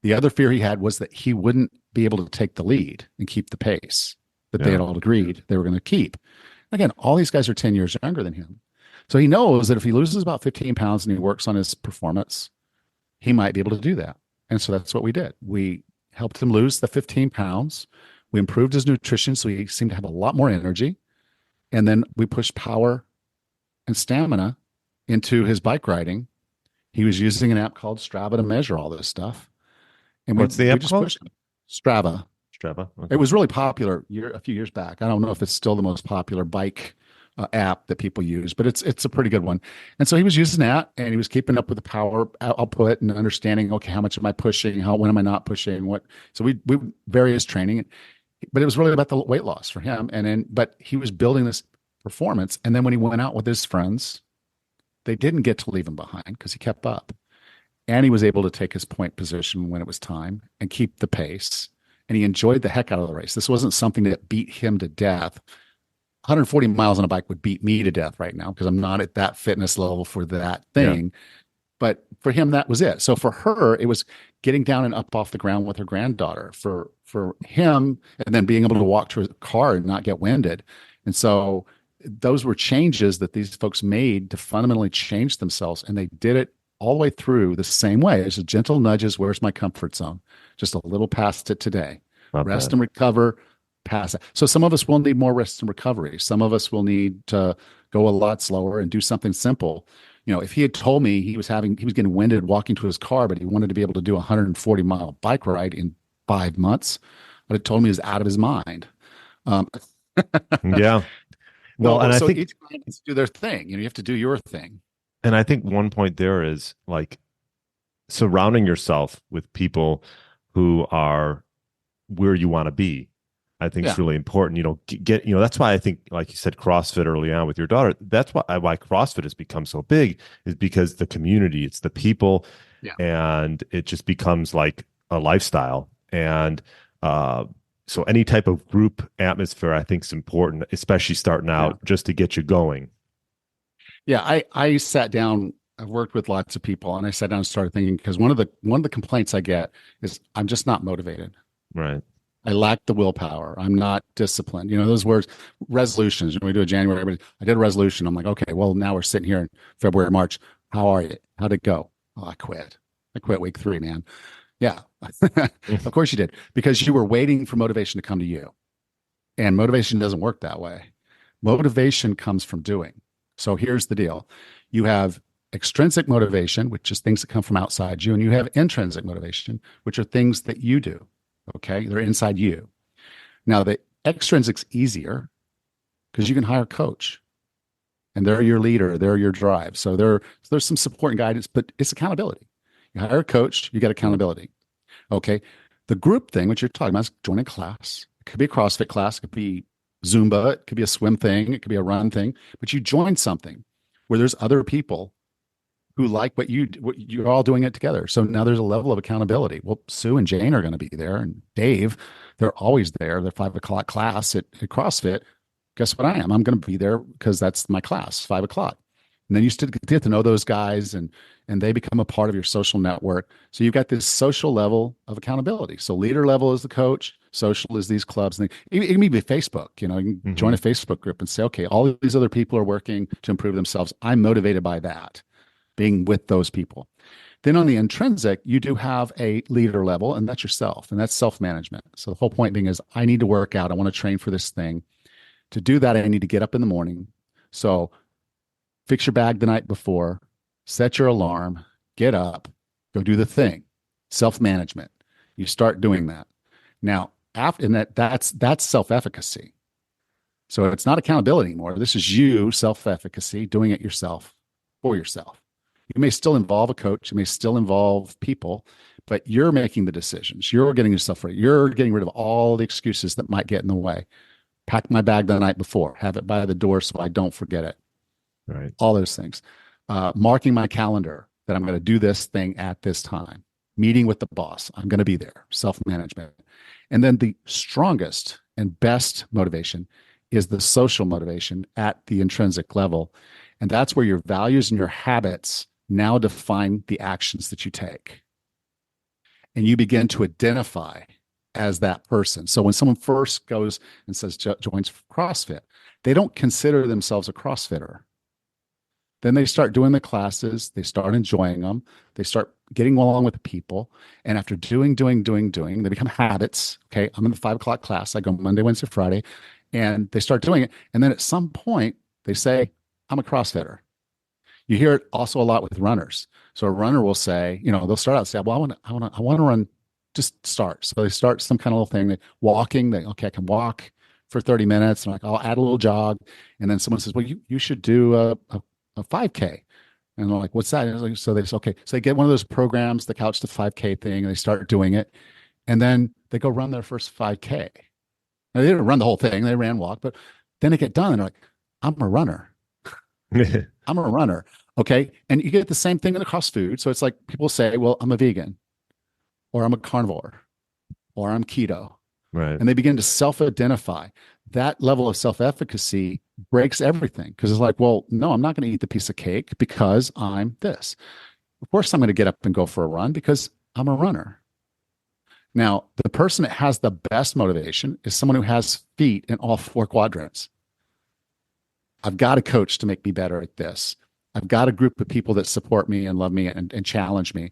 The other fear he had was that he wouldn't be able to take the lead and keep the pace that they had all agreed they were going to keep. Again, all these guys are 10 years younger than him. So he knows that if he loses about 15 pounds and he works on his performance, he might be able to do that. And so that's what we did. We helped him lose the 15 pounds. We improved his nutrition so he seemed to have a lot more energy. And then we pushed power and stamina into his bike riding. He was using an app called Strava to measure all this stuff. And What's the app just called? pushed him. Strava. Strava. It was really popular a few years back. I don't know if it's still the most popular bike app that people use, but it's a pretty good one. And so he was using that, and he was keeping up with the power output and understanding, okay, how much am I pushing? When am I not pushing? What? So we various training, but it was really about the weight loss for him. But he was building this performance. And then when he went out with his friends, they didn't get to leave him behind because he kept up, and he was able to take his point position when it was time and keep the pace. And he enjoyed the heck out of the race. This wasn't something that beat him to death. 140 miles on a bike would beat me to death right now because I'm not at that fitness level for that thing. Yeah. But for him, that was it. So for her, it was getting down and up off the ground with her granddaughter. For him, and then being able to walk to his car and not get winded. And so those were changes that these folks made to fundamentally change themselves. And they did it all the way through the same way. It's a gentle nudges. Where's my comfort zone? Just a little past it today. Not rest bad. And recover. Pass it. So some of us will need more rest and recovery. Some of us will need to go a lot slower and do something simple. If he had told me he was getting winded walking to his car, but he wanted to be able to do a 140-mile bike ride in 5 months, I'd have told me he was out of his mind. Yeah. Well, and I think each client needs to do their thing. You have to do your thing. And I think one point there is like surrounding yourself with people who are where you want to be. I think it's really important, that's why I think, like you said, CrossFit early on with your daughter, that's why CrossFit has become so big, is because the community, it's the people, and it just becomes like a lifestyle. And so any type of group atmosphere, I think, is important, especially starting Yeah. out, just to get you going. Yeah. I sat down, I've worked with lots of people, and I sat down and started thinking, because one of the complaints I get is I'm just not motivated. Right. I lack the willpower. I'm not disciplined. Those words, resolutions. When we do a January, but I did a resolution. I'm like, okay, well, now we're sitting here in February, March. How are you? How'd it go? Oh, I quit. I quit week 3, man. Yeah. Of course you did, because you were waiting for motivation to come to you. And motivation doesn't work that way. Motivation comes from doing. So here's the deal. You have extrinsic motivation, which is things that come from outside you, and you have intrinsic motivation, which are things that you do. Okay. They're inside you. Now, the extrinsic's easier because you can hire a coach and they're your leader, they're your drive. So there's some support and guidance, but it's accountability. You hire a coach, you get accountability. Okay. The group thing, which you're talking about, is joining a class. It could be a CrossFit class, it could be Zumba, it could be a swim thing, it could be a run thing, but you join something where there's other people who like what you're all doing it together. So now there's a level of accountability. Well, Sue and Jane are going to be there, and Dave, they're always there. They're 5 o'clock class at CrossFit. Guess what I am? I'm going to be there because that's my class, 5 o'clock. And then you still get to know those guys, and they become a part of your social network. So you've got this social level of accountability. So leader level is the coach, social is these clubs. And it can be Facebook. You can join a Facebook group and say, okay, all these other people are working to improve themselves. I'm motivated by that, being with those people. Then on the intrinsic, you do have a leader level, and that's yourself, and that's self-management. So the whole point being is I need to work out. I want to train for this thing. To do that, I need to get up in the morning. So fix your bag the night before, set your alarm, get up, go do the thing. Self-management. You start doing that. Now, after and that's self-efficacy. So it's not accountability anymore. This is you, self-efficacy, doing it yourself for yourself. You may still involve a coach, you may still involve people, but you're making the decisions. You're getting yourself ready. You're getting rid of all the excuses that might get in the way. Pack my bag the night before, have it by the door so I don't forget it. Right. All those things. Marking my calendar that I'm going to do this thing at this time. Meeting with the boss. I'm going to be there. Self-management. And then the strongest and best motivation is the social motivation at the intrinsic level. And that's where your values and your habits now define the actions that you take. And you begin to identify as that person. So when someone first goes and says joins CrossFit, they don't consider themselves a CrossFitter. Then they start doing the classes, they start enjoying them, they start getting along with the people. And after doing, they become habits. Okay, I'm in the 5 o'clock class. I go Monday, Wednesday, Friday, and they start doing it. And then at some point, they say, I'm a CrossFitter. You hear it also a lot with runners. So a runner will say, they'll start out and say, well, I want to run, just start. So they start some kind of little thing, walking, okay, I can walk for 30 minutes. And I'll add a little jog. And then someone says, well, you should do a 5K. And they're like, what's that? So they say, okay. So they get one of those programs, the Couch to 5K thing, and they start doing it. And then they go run their first 5K. Now, they didn't run the whole thing. They ran, walk, but then they get done and they're like, I'm a runner. I'm a runner. Okay. And you get the same thing across food. So it's like people say, well, I'm a vegan, or I'm a carnivore, or I'm keto. Right. And they begin to self-identify. That level of self-efficacy breaks everything, because it's like, well, no, I'm not going to eat the piece of cake because I'm this. Of course, I'm going to get up and go for a run because I'm a runner. Now, the person that has the best motivation is someone who has feet in all 4 quadrants. I've got a coach to make me better at this. I've got a group of people that support me and love me and challenge me.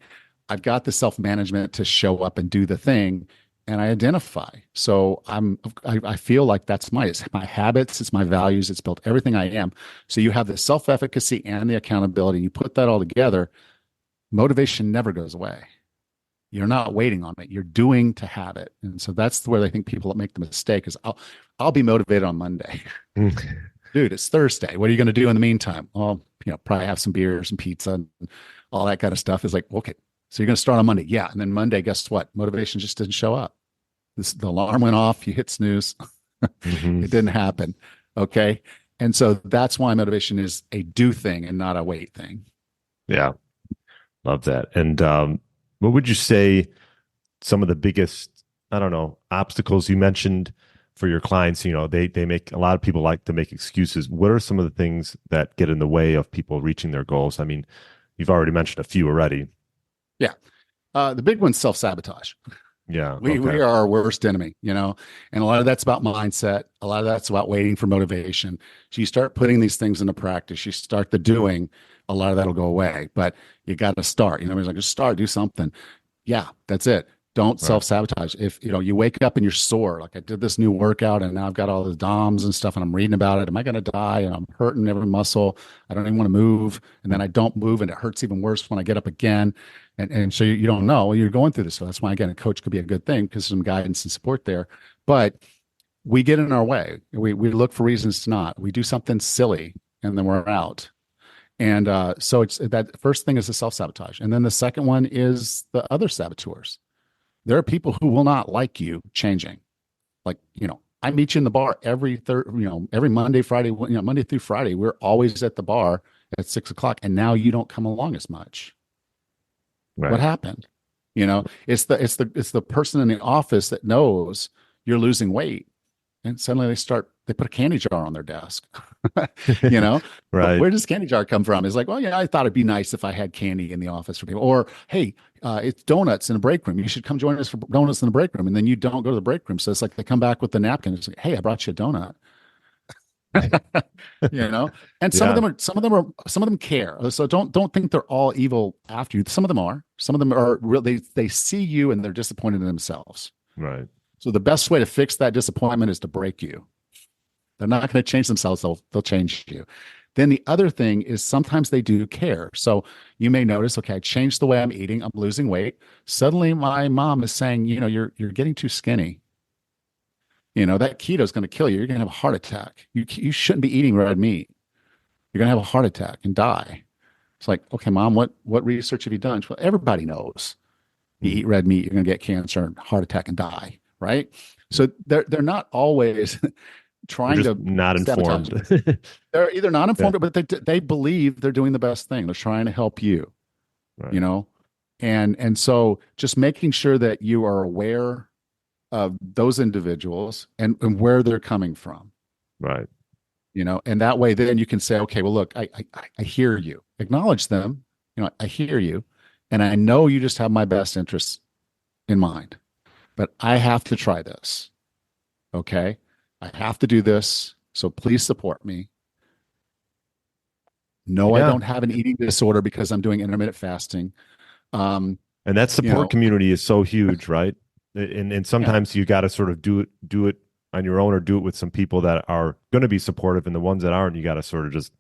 I've got the self-management to show up and do the thing, and I identify. So I feel like it's my habits, it's my values, it's built everything I am. So you have the self-efficacy and the accountability. You put that all together, motivation never goes away. You're not waiting on it. You're doing to have it. And so that's where I think people make the mistake is I'll be motivated on Monday. Dude, it's Thursday. What are you going to do in the meantime? Well, probably have some beers and pizza and all that kind of stuff. Is like, okay, so you're going to start on Monday. Yeah. And then Monday, guess what? Motivation just didn't show up. The alarm went off. You hit snooze. It didn't happen. Okay. And so that's why motivation is a do thing and not a wait thing. Yeah. Love that. And what would you say some of the biggest I don't know, obstacles you mentioned for your clients? They make, a lot of people like to make excuses. What are some of the things that get in the way of people reaching their goals? I mean, you've already mentioned a few already. Yeah. The big one's self-sabotage. Yeah. We Okay. are our worst enemy, and a lot of that's about mindset. A lot of that's about waiting for motivation. So you start putting these things into practice, you start the doing, a lot of that'll go away. But you got to start. It's like, just start, do something. Yeah, that's it. Don't Right. self-sabotage. If you wake up and you're sore, like I did this new workout and now I've got all the DOMs and stuff and I'm reading about it. Am I going to die? And I'm hurting every muscle. I don't even want to move. And then I don't move and it hurts even worse when I get up again. And so you don't know you're going through this. So that's why, again, a coach could be a good thing because some guidance and support there. But we get in our way. We look for reasons to not. We do something silly and then we're out. And so it's that first thing is the self-sabotage. And then the second one is the other saboteurs. There are people who will not like you changing. Like, I meet you in the bar every Monday, Friday, Monday through Friday. We're always at the bar at 6 o'clock. And now you don't come along as much. What Right. happened? It's the person in the office that knows you're losing weight. And suddenly they put a candy jar on their desk. you know, Right. where does candy jar come from? It's like, well, yeah, I thought it'd be nice if I had candy in the office for people. Or, hey, it's donuts in the break room. You should come join us for donuts in the break room. And then you don't go to the break room. So it's like they come back with the napkin. It's like, hey, I brought you a donut. you know, and Yeah. some of them care. So don't think they're all evil after you. Some of them are real. They see you and they're disappointed in themselves. Right. So the best way to fix that disappointment is to break you. They're not going to change themselves. They'll change you. Then the other thing is sometimes they do care. So you may notice, okay, I changed the way I'm eating. I'm losing weight. Suddenly my mom is saying, you're getting too skinny. That keto is going to kill you. You're going to have a heart attack. You shouldn't be eating red meat. You're going to have a heart attack and die. It's like, okay, mom, what research have you done? Well, everybody knows you Mm. eat red meat, you're going to get cancer and heart attack and die, right? So they're not always They're trying just to not sabotage. informed. They're either not Yeah. informed, but they believe they're doing the best thing. They're trying to help you, you Right. know, and so just making sure that you are aware of those individuals and where they're coming from, Right. and that way then you can say, okay, well, look, I hear you, acknowledge them, I hear you, and I know you just have my best interests in mind, but I have to try this. Okay. I have to do this. So please support me. No, I Yeah. don't have an eating disorder because I'm doing intermittent fasting. Um, And that you support know, community is so huge, right? And yeah. sometimes you got to sort of do it on your own or do it with some people that are going to be supportive, and the ones that aren't, you got to sort of just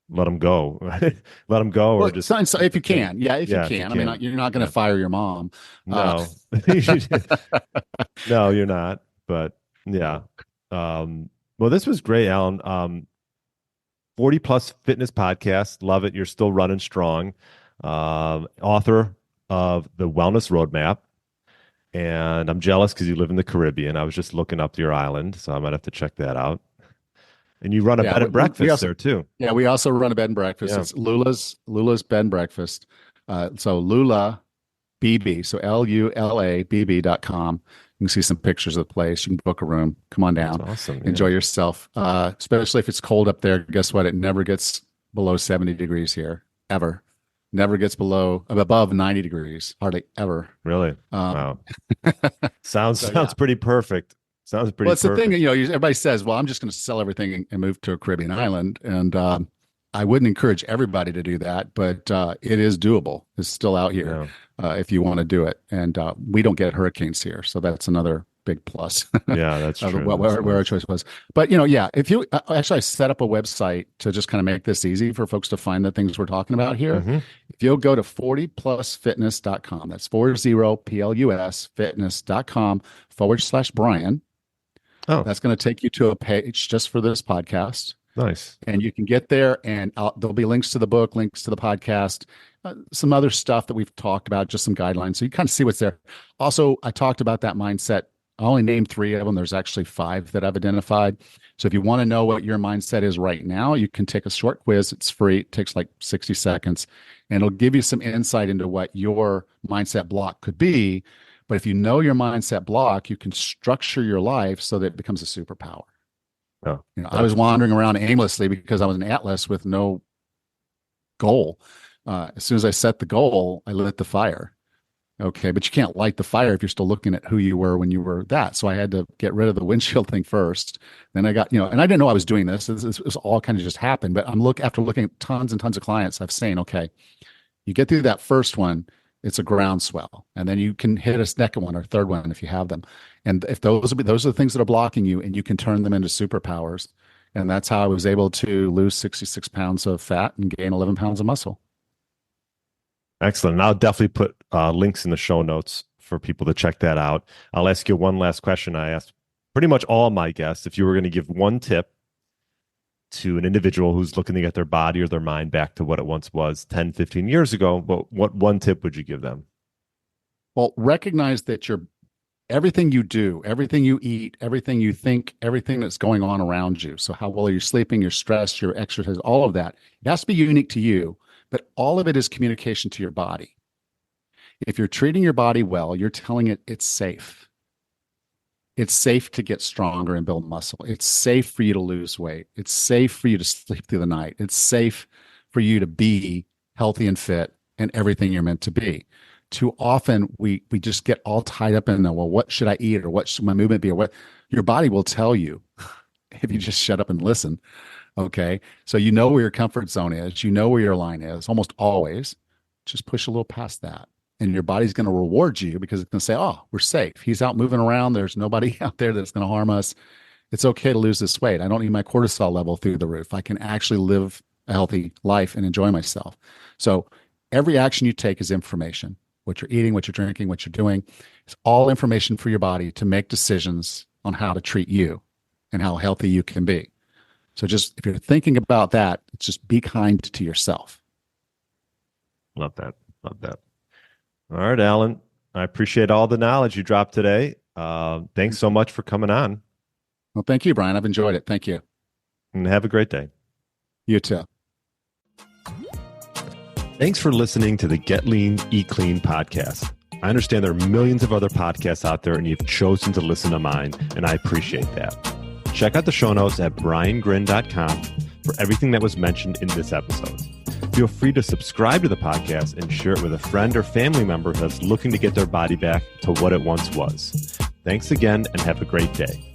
let them go, right? Let them go, or Well, just so if you yeah, can, yeah, if you yeah, if you can. I mean, can, you're not going yeah. to fire your mom. Uh, No, no, you're not. But yeah, well, this was great, Alan. 40 plus fitness podcast, love it. You're still running strong. Author of the Wellness Roadmap. And I'm jealous because you live in the Caribbean. I was just looking up your island, so I might have to check that out. And you run a yeah, bed and we breakfast also there too. we also run a bed and breakfast. Yeah, It's Lula's bed and breakfast. So Lula BB, so LULABB.com. You can see some pictures of the place. You can book a room. Come on that's down. awesome. Yeah, Enjoy yourself. Especially if it's cold up there. Guess what? It never gets below 70 degrees here, ever. Never gets above 90 degrees, hardly ever. really. Um, Wow. Sounds so sounds yeah. pretty perfect. Sounds pretty Well, it's the thing, perfect. everybody says, well, I'm just going to sell everything and move to a Caribbean island. And I wouldn't encourage everybody to do that, but it is doable. It's still out here Yeah, if you want to do it. And we don't get hurricanes here. So that's another big plus yeah, that's of true. That's where our nice. choice was. But, yeah, if you actually, I set up a website to just kind of make this easy for folks to find the things we're talking about here. Hmm. If you'll go to 40plusfitness.com, that's 40plus fitness.com/Brian. Oh, That's going to take you to a page just for this podcast. nice. And you can get there, and there'll be links to the book, links to the podcast, some other stuff that we've talked about, just some guidelines. So you kind of see what's there. Also, I talked about that mindset. I only named 3 of them. There's actually 5 that I've identified. So if you want to know what your mindset is right now, you can take a short quiz. It's free. It takes like 60 seconds, and it'll give you some insight into what your mindset block could be. But if you know your mindset block, you can structure your life so that it becomes a superpower. Oh, I was wandering around aimlessly because I was an atlas with no goal. As soon as I set the goal, I lit the fire. Okay, but you can't light the fire if you're still looking at who you were when you were that. So I had to get rid of the windshield thing first. Then I got, and I didn't know I was doing this. This was all kind of just happened. But after looking at tons and tons of clients, I'm saying, okay, you get through that first one, it's a groundswell, and then you can hit a second one or third one if you have them. And if those are the things that are blocking you, and you can turn them into superpowers. And that's how I was able to lose 66 pounds of fat and gain 11 pounds of muscle. Excellent. And I'll definitely put links in the show notes for people to check that out. I'll ask you one last question. I asked pretty much all my guests, if you were going to give one tip to an individual who's looking to get their body or their mind back to what it once was 10, 15 years ago, what one tip would you give them? Well, recognize that everything you do, everything you eat, everything you think, everything that's going on around you. So how well are you sleeping, your stress, your exercise, all of that, it has to be unique to you. But all of it is communication to your body. If you're treating your body well, you're telling it it's safe. It's safe to get stronger and build muscle. It's safe for you to lose weight. It's safe for you to sleep through the night. It's safe for you to be healthy and fit and everything you're meant to be. Too often we just get all tied up in the, well, what should I eat, or what should my movement be, or what your body will tell you if you just shut up and listen. Okay. So you know where your comfort zone is. You know where your line is almost always. Just push a little past that. And your body's going to reward you because it's going to say, oh, we're safe. He's out moving around. There's nobody out there that's going to harm us. It's okay to lose this weight. I don't need my cortisol level through the roof. I can actually live a healthy life and enjoy myself. So every action you take is information. What you're eating, what you're drinking, what you're doing. It's all information for your body to make decisions on how to treat you and how healthy you can be. So just if you're thinking about that, it's just be kind to yourself. Love that. Love that. All right, Allan. I appreciate all the knowledge you dropped today. Thanks so much for coming on. Well, thank you, Brian. I've enjoyed it. Thank you. And have a great day. You too. Thanks for listening to the Get Lean, Eat Clean podcast. I understand there are millions of other podcasts out there, and you've chosen to listen to mine, and I appreciate that. Check out the show notes at briangrin.com for everything that was mentioned in this episode. Feel free to subscribe to the podcast and share it with a friend or family member that's looking to get their body back to what it once was. Thanks again, and have a great day.